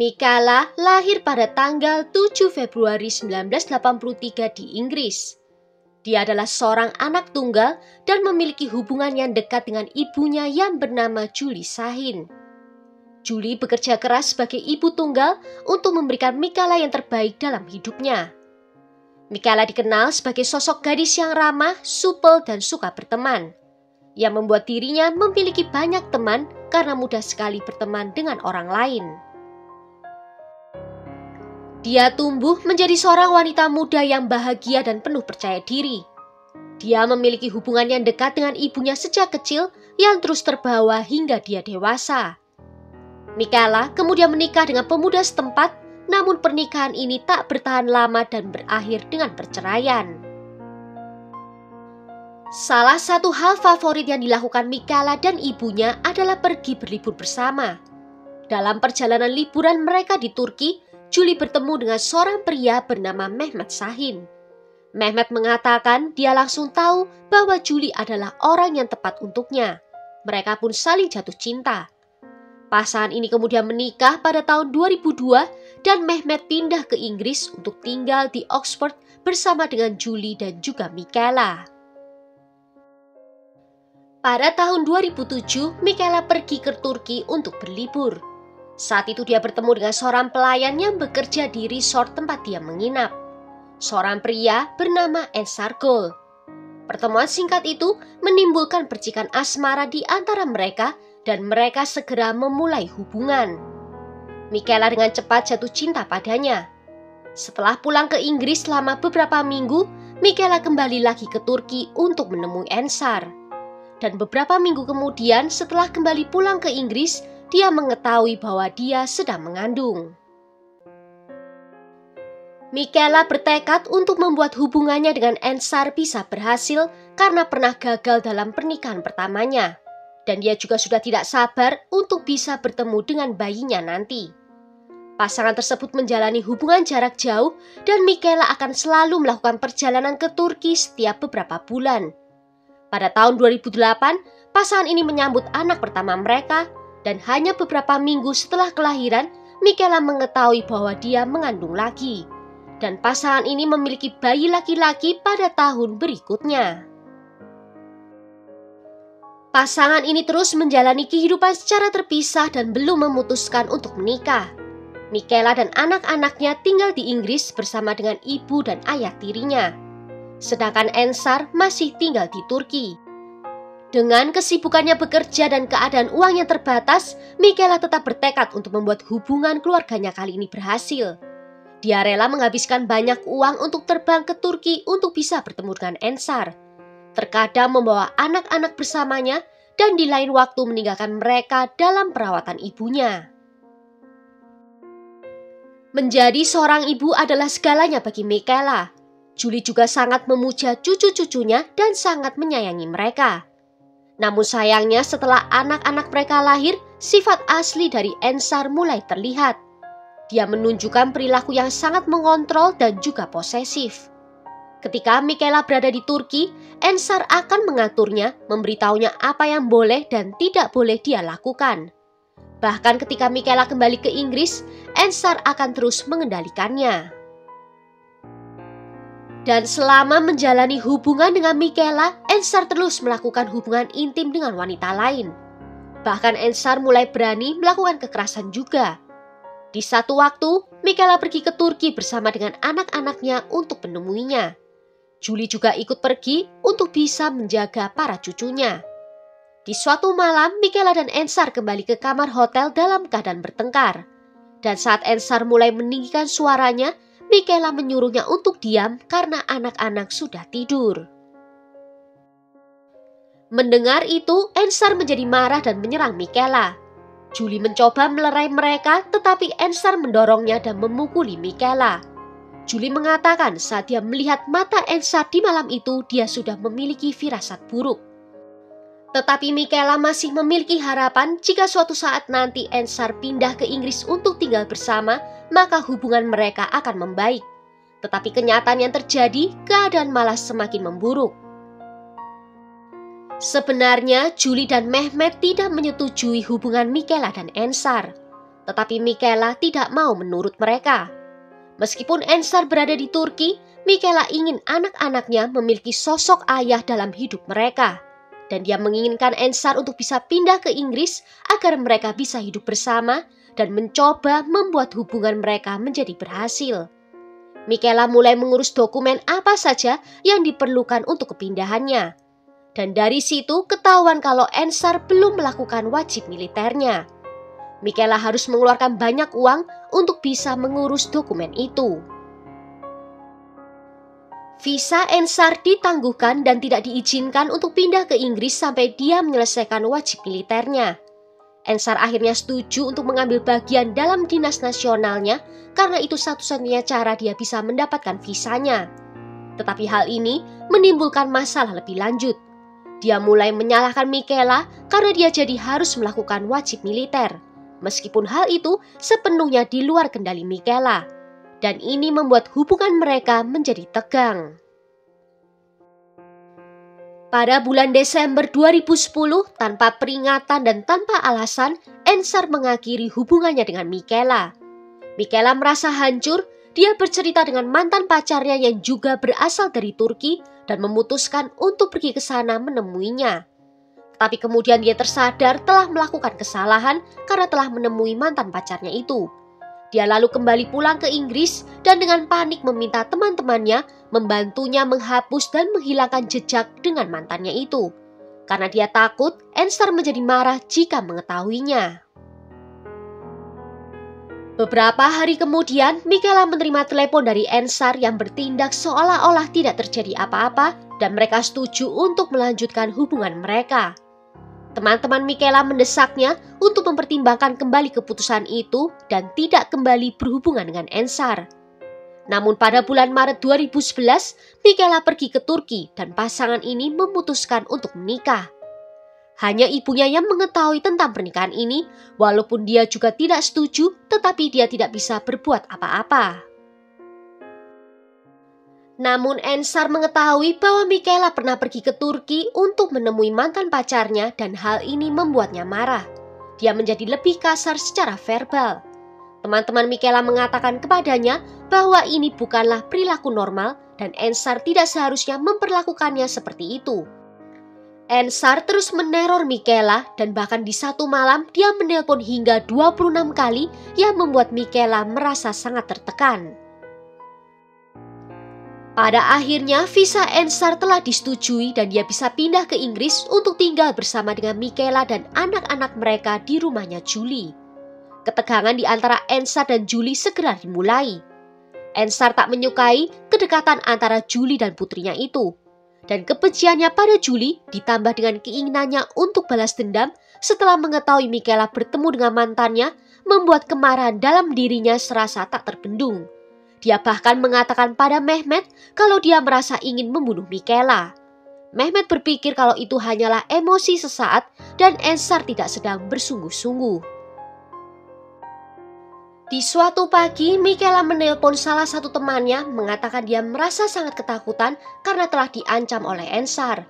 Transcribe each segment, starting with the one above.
Michaela lahir pada tanggal 7 Februari 1983 di Inggris. Dia adalah seorang anak tunggal dan memiliki hubungan yang dekat dengan ibunya yang bernama Julie Sahin. Julie bekerja keras sebagai ibu tunggal untuk memberikan Michaela yang terbaik dalam hidupnya. Michaela dikenal sebagai sosok gadis yang ramah, supel, dan suka berteman, yang membuat dirinya memiliki banyak teman karena mudah sekali berteman dengan orang lain. Dia tumbuh menjadi seorang wanita muda yang bahagia dan penuh percaya diri. Dia memiliki hubungan yang dekat dengan ibunya sejak kecil yang terus terbawa hingga dia dewasa. Michaela kemudian menikah dengan pemuda setempat, namun pernikahan ini tak bertahan lama dan berakhir dengan perceraian. Salah satu hal favorit yang dilakukan Michaela dan ibunya adalah pergi berlibur bersama. Dalam perjalanan liburan mereka di Turki, Julie bertemu dengan seorang pria bernama Mehmet Sahin. Mehmet mengatakan dia langsung tahu bahwa Julie adalah orang yang tepat untuknya. Mereka pun saling jatuh cinta. Pasangan ini kemudian menikah pada tahun 2002 dan Mehmet pindah ke Inggris untuk tinggal di Oxford bersama dengan Julie dan juga Michaela. Pada tahun 2007, Michaela pergi ke Turki untuk berlibur. Saat itu dia bertemu dengan seorang pelayan yang bekerja di resort tempat dia menginap. Seorang pria bernama Ensar Gol. Pertemuan singkat itu menimbulkan percikan asmara di antara mereka dan mereka segera memulai hubungan. Michaela dengan cepat jatuh cinta padanya. Setelah pulang ke Inggris selama beberapa minggu, Michaela kembali lagi ke Turki untuk menemui Ensar. Dan beberapa minggu kemudian setelah kembali pulang ke Inggris, dia mengetahui bahwa dia sedang mengandung. Michaela bertekad untuk membuat hubungannya dengan Ensar bisa berhasil karena pernah gagal dalam pernikahan pertamanya. Dan dia juga sudah tidak sabar untuk bisa bertemu dengan bayinya nanti. Pasangan tersebut menjalani hubungan jarak jauh dan Michaela akan selalu melakukan perjalanan ke Turki setiap beberapa bulan. Pada tahun 2008, pasangan ini menyambut anak pertama mereka. Dan hanya beberapa minggu setelah kelahiran, Michaela mengetahui bahwa dia mengandung lagi. Dan pasangan ini memiliki bayi laki-laki pada tahun berikutnya. Pasangan ini terus menjalani kehidupan secara terpisah dan belum memutuskan untuk menikah. Michaela dan anak-anaknya tinggal di Inggris bersama dengan ibu dan ayah tirinya. Sedangkan Ensar masih tinggal di Turki. Dengan kesibukannya bekerja dan keadaan uang yang terbatas, Michaela tetap bertekad untuk membuat hubungan keluarganya kali ini berhasil. Dia rela menghabiskan banyak uang untuk terbang ke Turki untuk bisa bertemu dengan Ensar. Terkadang membawa anak-anak bersamanya dan di lain waktu meninggalkan mereka dalam perawatan ibunya. Menjadi seorang ibu adalah segalanya bagi Michaela. Julie juga sangat memuja cucu-cucunya dan sangat menyayangi mereka. Namun sayangnya setelah anak-anak mereka lahir, sifat asli dari Ensar mulai terlihat. Dia menunjukkan perilaku yang sangat mengontrol dan juga posesif. Ketika Michaela berada di Turki, Ensar akan mengaturnya, memberitahunya apa yang boleh dan tidak boleh dia lakukan. Bahkan ketika Michaela kembali ke Inggris, Ensar akan terus mengendalikannya. Dan selama menjalani hubungan dengan Michaela, Ensar terus melakukan hubungan intim dengan wanita lain. Bahkan Ensar mulai berani melakukan kekerasan juga. Di satu waktu, Michaela pergi ke Turki bersama dengan anak-anaknya untuk menemuinya. Julie juga ikut pergi untuk bisa menjaga para cucunya. Di suatu malam, Michaela dan Ensar kembali ke kamar hotel dalam keadaan bertengkar. Dan saat Ensar mulai meninggikan suaranya, Michaela menyuruhnya untuk diam karena anak-anak sudah tidur. Mendengar itu, Ensar menjadi marah dan menyerang Michaela. Julie mencoba melerai mereka, tetapi Ensar mendorongnya dan memukuli Michaela. Julie mengatakan saat dia melihat mata Ensar di malam itu, dia sudah memiliki firasat buruk. Tetapi Michaela masih memiliki harapan jika suatu saat nanti Ensar pindah ke Inggris untuk tinggal bersama, maka hubungan mereka akan membaik. Tetapi kenyataan yang terjadi, keadaan malah semakin memburuk. Sebenarnya Julie dan Mehmet tidak menyetujui hubungan Michaela dan Ensar. Tetapi Michaela tidak mau menurut mereka. Meskipun Ensar berada di Turki, Michaela ingin anak-anaknya memiliki sosok ayah dalam hidup mereka. Dan dia menginginkan Ensar untuk bisa pindah ke Inggris agar mereka bisa hidup bersama dan mencoba membuat hubungan mereka menjadi berhasil. Michaela mulai mengurus dokumen apa saja yang diperlukan untuk kepindahannya. Dan dari situ ketahuan kalau Ensar belum melakukan wajib militernya. Michaela harus mengeluarkan banyak uang untuk bisa mengurus dokumen itu. Visa Ensar ditangguhkan dan tidak diizinkan untuk pindah ke Inggris sampai dia menyelesaikan wajib militernya. Ensar akhirnya setuju untuk mengambil bagian dalam dinas nasionalnya karena itu satu-satunya cara dia bisa mendapatkan visanya. Tetapi hal ini menimbulkan masalah lebih lanjut. Dia mulai menyalahkan Michaela karena dia jadi harus melakukan wajib militer. Meskipun hal itu sepenuhnya di luar kendali Michaela. Dan ini membuat hubungan mereka menjadi tegang. Pada bulan Desember 2010, tanpa peringatan dan tanpa alasan, Ensar mengakhiri hubungannya dengan Michaela. Michaela merasa hancur, dia bercerita dengan mantan pacarnya yang juga berasal dari Turki dan memutuskan untuk pergi ke sana menemuinya. Tapi kemudian dia tersadar telah melakukan kesalahan karena telah menemui mantan pacarnya itu. Dia lalu kembali pulang ke Inggris dan dengan panik meminta teman-temannya membantunya menghapus dan menghilangkan jejak dengan mantannya itu. Karena dia takut Ensar menjadi marah jika mengetahuinya. Beberapa hari kemudian, Michaela menerima telepon dari Ensar yang bertindak seolah-olah tidak terjadi apa-apa dan mereka setuju untuk melanjutkan hubungan mereka. Teman-teman Michaela mendesaknya untuk mempertimbangkan kembali keputusan itu dan tidak kembali berhubungan dengan Ensar. Namun pada bulan Maret 2011, Michaela pergi ke Turki dan pasangan ini memutuskan untuk menikah. Hanya ibunya yang mengetahui tentang pernikahan ini, walaupun dia juga tidak setuju, tetapi dia tidak bisa berbuat apa-apa. Namun Ensar mengetahui bahwa Michaela pernah pergi ke Turki untuk menemui mantan pacarnya dan hal ini membuatnya marah. Dia menjadi lebih kasar secara verbal. Teman-teman Michaela mengatakan kepadanya bahwa ini bukanlah perilaku normal dan Ensar tidak seharusnya memperlakukannya seperti itu. Ensar terus meneror Michaela dan bahkan di satu malam dia menelpon hingga 26 kali yang membuat Michaela merasa sangat tertekan. Pada akhirnya visa Ensar telah disetujui dan dia bisa pindah ke Inggris untuk tinggal bersama dengan Michaela dan anak-anak mereka di rumahnya Julie. Ketegangan di antara Ensar dan Julie segera dimulai. Ensar tak menyukai kedekatan antara Julie dan putrinya itu. Dan kebenciannya pada Julie ditambah dengan keinginannya untuk balas dendam setelah mengetahui Michaela bertemu dengan mantannya membuat kemarahan dalam dirinya serasa tak terbendung. Dia bahkan mengatakan pada Mehmet kalau dia merasa ingin membunuh Michaela. Mehmet berpikir kalau itu hanyalah emosi sesaat dan Ensar tidak sedang bersungguh-sungguh. Di suatu pagi, Michaela menelpon salah satu temannya mengatakan dia merasa sangat ketakutan karena telah diancam oleh Ensar.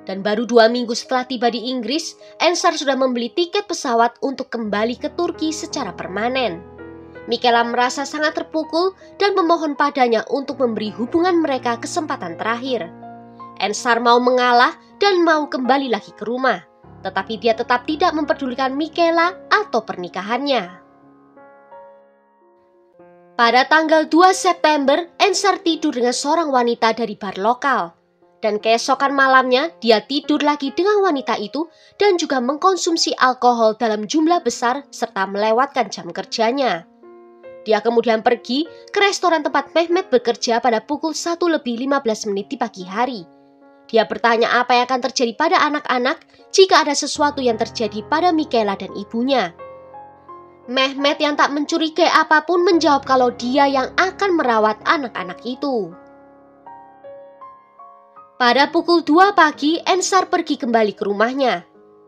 Dan baru 2 minggu setelah tiba di Inggris, Ensar sudah membeli tiket pesawat untuk kembali ke Turki secara permanen. Michaela merasa sangat terpukul dan memohon padanya untuk memberi hubungan mereka kesempatan terakhir. Ensar mau mengalah dan mau kembali lagi ke rumah, tetapi dia tetap tidak mempedulikan Michaela atau pernikahannya. Pada tanggal 2 September, Ensar tidur dengan seorang wanita dari bar lokal. Dan keesokan malamnya, dia tidur lagi dengan wanita itu dan juga mengkonsumsi alkohol dalam jumlah besar serta melewatkan jam kerjanya. Dia kemudian pergi ke restoran tempat Mehmet bekerja pada pukul 1:15 di pagi hari. Dia bertanya apa yang akan terjadi pada anak-anak jika ada sesuatu yang terjadi pada Michaela dan ibunya. Mehmet yang tak mencurigai apapun menjawab kalau dia yang akan merawat anak-anak itu. Pada pukul 2 pagi, Ensar pergi kembali ke rumahnya.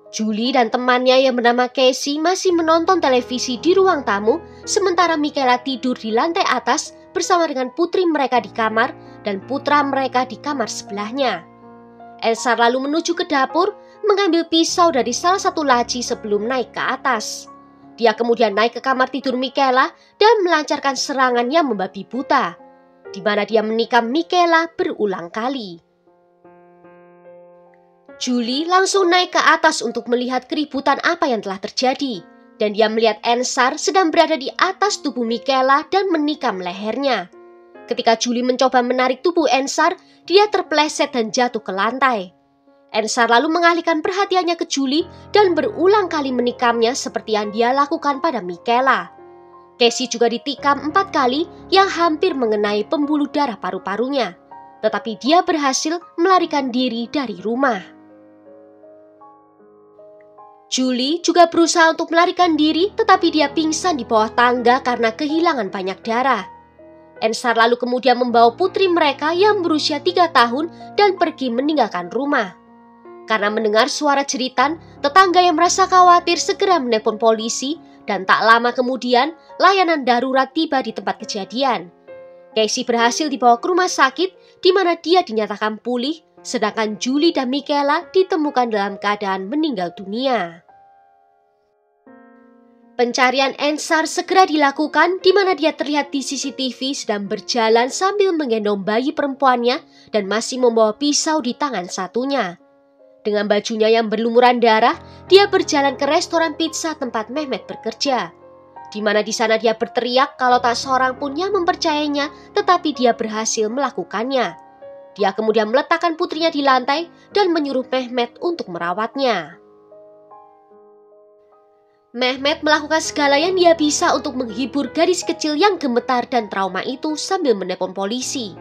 Julie dan temannya yang bernama Casey masih menonton televisi di ruang tamu, sementara Michaela tidur di lantai atas bersama dengan putri mereka di kamar dan putra mereka di kamar sebelahnya. Ensar lalu menuju ke dapur, mengambil pisau dari salah satu laci sebelum naik ke atas. Dia kemudian naik ke kamar tidur Michaela dan melancarkan serangan yang membabi buta, di mana dia menikam Michaela berulang kali. Julie langsung naik ke atas untuk melihat keributan apa yang telah terjadi, dan dia melihat Ensar sedang berada di atas tubuh Michaela dan menikam lehernya. Ketika Julie mencoba menarik tubuh Ensar, dia terpeleset dan jatuh ke lantai. Ensar lalu mengalihkan perhatiannya ke Julie dan berulang kali menikamnya seperti yang dia lakukan pada Michaela. Casey juga ditikam 4 kali yang hampir mengenai pembuluh darah paru-parunya, tetapi dia berhasil melarikan diri dari rumah. Julie juga berusaha untuk melarikan diri, tetapi dia pingsan di bawah tangga karena kehilangan banyak darah. Ensar lalu kemudian membawa putri mereka yang berusia 3 tahun dan pergi meninggalkan rumah. Karena mendengar suara jeritan, tetangga yang merasa khawatir segera menelpon polisi dan tak lama kemudian layanan darurat tiba di tempat kejadian. Casey berhasil dibawa ke rumah sakit di mana dia dinyatakan pulih, sedangkan Julie dan Michaela ditemukan dalam keadaan meninggal dunia. Pencarian Ensar segera dilakukan di mana dia terlihat di CCTV sedang berjalan sambil menggendong bayi perempuannya dan masih membawa pisau di tangan satunya. Dengan bajunya yang berlumuran darah, dia berjalan ke restoran pizza tempat Mehmet bekerja. Di mana di sana dia berteriak kalau tak seorang pun yang mempercayainya, tetapi dia berhasil melakukannya. Dia kemudian meletakkan putrinya di lantai dan menyuruh Mehmet untuk merawatnya. Mehmet melakukan segala yang dia bisa untuk menghibur gadis kecil yang gemetar dan trauma itu sambil menelpon polisi.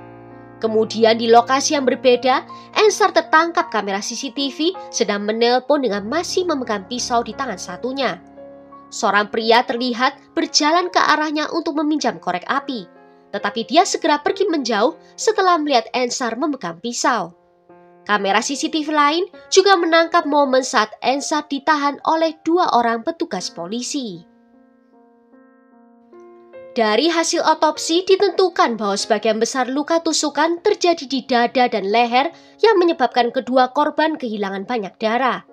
Kemudian di lokasi yang berbeda, Ensar tertangkap kamera CCTV sedang menelpon dengan masih memegang pisau di tangan satunya. Seorang pria terlihat berjalan ke arahnya untuk meminjam korek api, tetapi dia segera pergi menjauh setelah melihat Ensar memegang pisau. Kamera CCTV lain juga menangkap momen saat Ensar ditahan oleh 2 orang petugas polisi. Dari hasil otopsi ditentukan bahwa sebagian besar luka tusukan terjadi di dada dan leher yang menyebabkan kedua korban kehilangan banyak darah.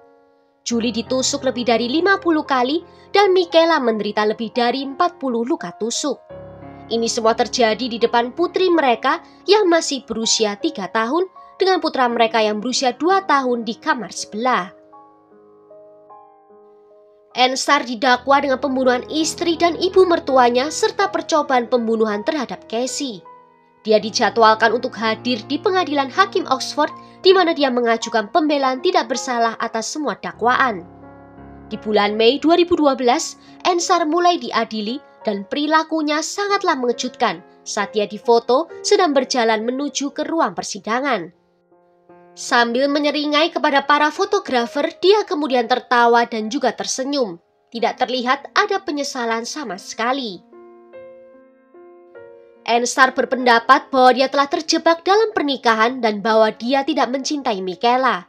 Julie ditusuk lebih dari 50 kali dan Michaela menderita lebih dari 40 luka tusuk. Ini semua terjadi di depan putri mereka yang masih berusia 3 tahun dengan putra mereka yang berusia 2 tahun di kamar sebelah. Ensar didakwa dengan pembunuhan istri dan ibu mertuanya serta percobaan pembunuhan terhadap Casey. Dia dijadwalkan untuk hadir di pengadilan Hakim Oxford di mana dia mengajukan pembelaan tidak bersalah atas semua dakwaan. Di bulan Mei 2012, Ensar mulai diadili dan perilakunya sangatlah mengejutkan saat dia difoto sedang berjalan menuju ke ruang persidangan. Sambil menyeringai kepada para fotografer, dia kemudian tertawa dan juga tersenyum. Tidak terlihat ada penyesalan sama sekali. Ensar berpendapat bahwa dia telah terjebak dalam pernikahan dan bahwa dia tidak mencintai Michaela.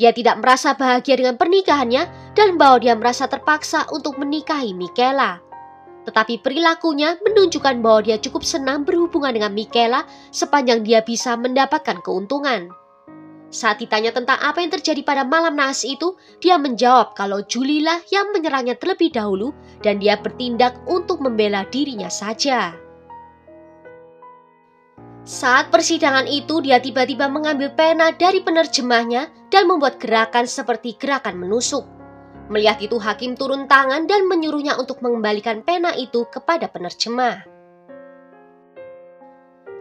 Dia tidak merasa bahagia dengan pernikahannya dan bahwa dia merasa terpaksa untuk menikahi Michaela. Tetapi perilakunya menunjukkan bahwa dia cukup senang berhubungan dengan Michaela sepanjang dia bisa mendapatkan keuntungan. Saat ditanya tentang apa yang terjadi pada malam naas itu, dia menjawab kalau Julie lah yang menyerangnya terlebih dahulu dan dia bertindak untuk membela dirinya saja. Saat persidangan itu, dia tiba-tiba mengambil pena dari penerjemahnya dan membuat gerakan seperti gerakan menusuk. Melihat itu, hakim turun tangan dan menyuruhnya untuk mengembalikan pena itu kepada penerjemah.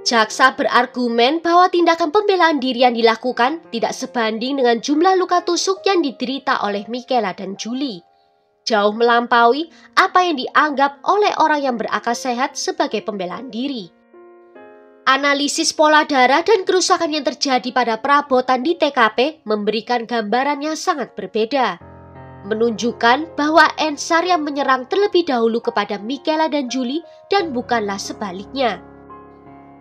Jaksa berargumen bahwa tindakan pembelaan diri yang dilakukan tidak sebanding dengan jumlah luka tusuk yang diderita oleh Michaela dan Julie. Jauh melampaui apa yang dianggap oleh orang yang berakal sehat sebagai pembelaan diri. Analisis pola darah dan kerusakan yang terjadi pada perabotan di TKP memberikan gambaran yang sangat berbeda. Menunjukkan bahwa Ensar yang menyerang terlebih dahulu kepada Michaela dan Julie dan bukanlah sebaliknya.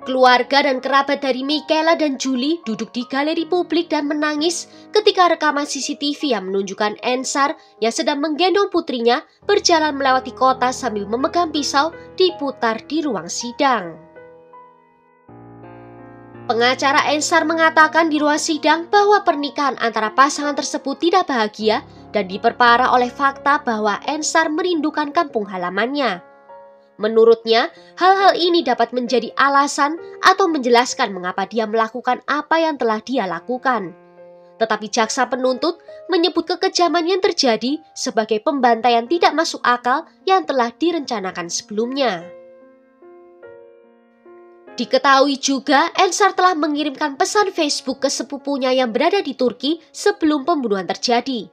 Keluarga dan kerabat dari Michaela dan Julie duduk di galeri publik dan menangis ketika rekaman CCTV yang menunjukkan Ensar yang sedang menggendong putrinya berjalan melewati kota sambil memegang pisau diputar di ruang sidang. Pengacara Ensar mengatakan di ruang sidang bahwa pernikahan antara pasangan tersebut tidak bahagia dan diperparah oleh fakta bahwa Ensar merindukan kampung halamannya. Menurutnya, hal-hal ini dapat menjadi alasan atau menjelaskan mengapa dia melakukan apa yang telah dia lakukan. Tetapi jaksa penuntut menyebut kekejaman yang terjadi sebagai pembantaian tidak masuk akal yang telah direncanakan sebelumnya. Diketahui juga, Ensar telah mengirimkan pesan Facebook ke sepupunya yang berada di Turki sebelum pembunuhan terjadi.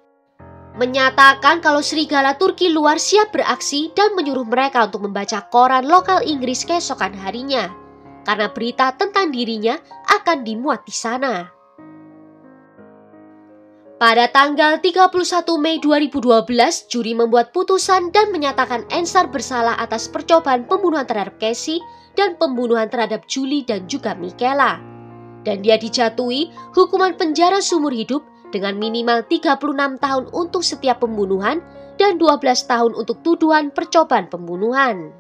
Menyatakan kalau serigala Turki luar siap beraksi dan menyuruh mereka untuk membaca koran lokal Inggris keesokan harinya, karena berita tentang dirinya akan dimuat di sana. Pada tanggal 31 Mei 2012, juri membuat putusan dan menyatakan Ensar bersalah atas percobaan pembunuhan terhadap Casey dan pembunuhan terhadap Julie dan juga Michaela. Dan dia dijatuhi hukuman penjara seumur hidup dengan minimal 36 tahun untuk setiap pembunuhan dan 12 tahun untuk tuduhan percobaan pembunuhan.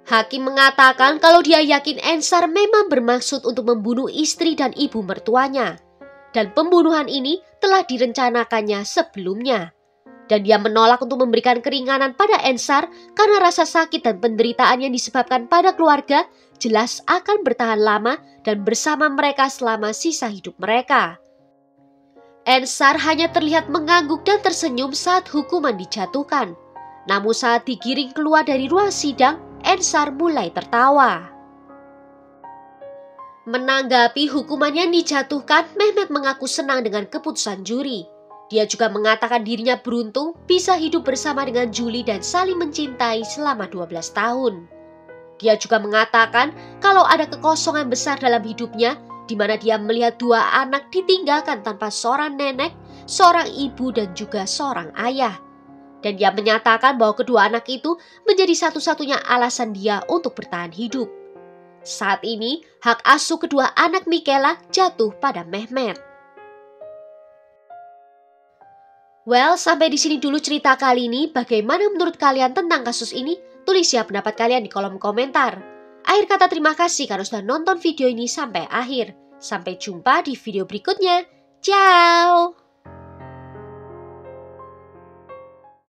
Hakim mengatakan kalau dia yakin Ensar memang bermaksud untuk membunuh istri dan ibu mertuanya. Dan pembunuhan ini telah direncanakannya sebelumnya. Dan dia menolak untuk memberikan keringanan pada Ensar karena rasa sakit dan penderitaan yang disebabkan pada keluarga jelas akan bertahan lama dan bersama mereka selama sisa hidup mereka. Ensar hanya terlihat mengangguk dan tersenyum saat hukuman dijatuhkan. Namun saat digiring keluar dari ruang sidang, Ensar mulai tertawa. Menanggapi hukuman yang dijatuhkan, Mehmet mengaku senang dengan keputusan juri. Dia juga mengatakan dirinya beruntung bisa hidup bersama dengan Julie dan saling mencintai selama 12 tahun. Dia juga mengatakan kalau ada kekosongan besar dalam hidupnya, di mana dia melihat dua anak ditinggalkan tanpa seorang nenek, seorang ibu dan juga seorang ayah. Dan dia menyatakan bahwa kedua anak itu menjadi satu-satunya alasan dia untuk bertahan hidup. Saat ini, hak asuh kedua anak Michaela jatuh pada Mehmet. Well, sampai di sini dulu cerita kali ini. Bagaimana menurut kalian tentang kasus ini? Tulis ya pendapat kalian di kolom komentar. Akhir kata terima kasih karena sudah nonton video ini sampai akhir. Sampai jumpa di video berikutnya. Ciao!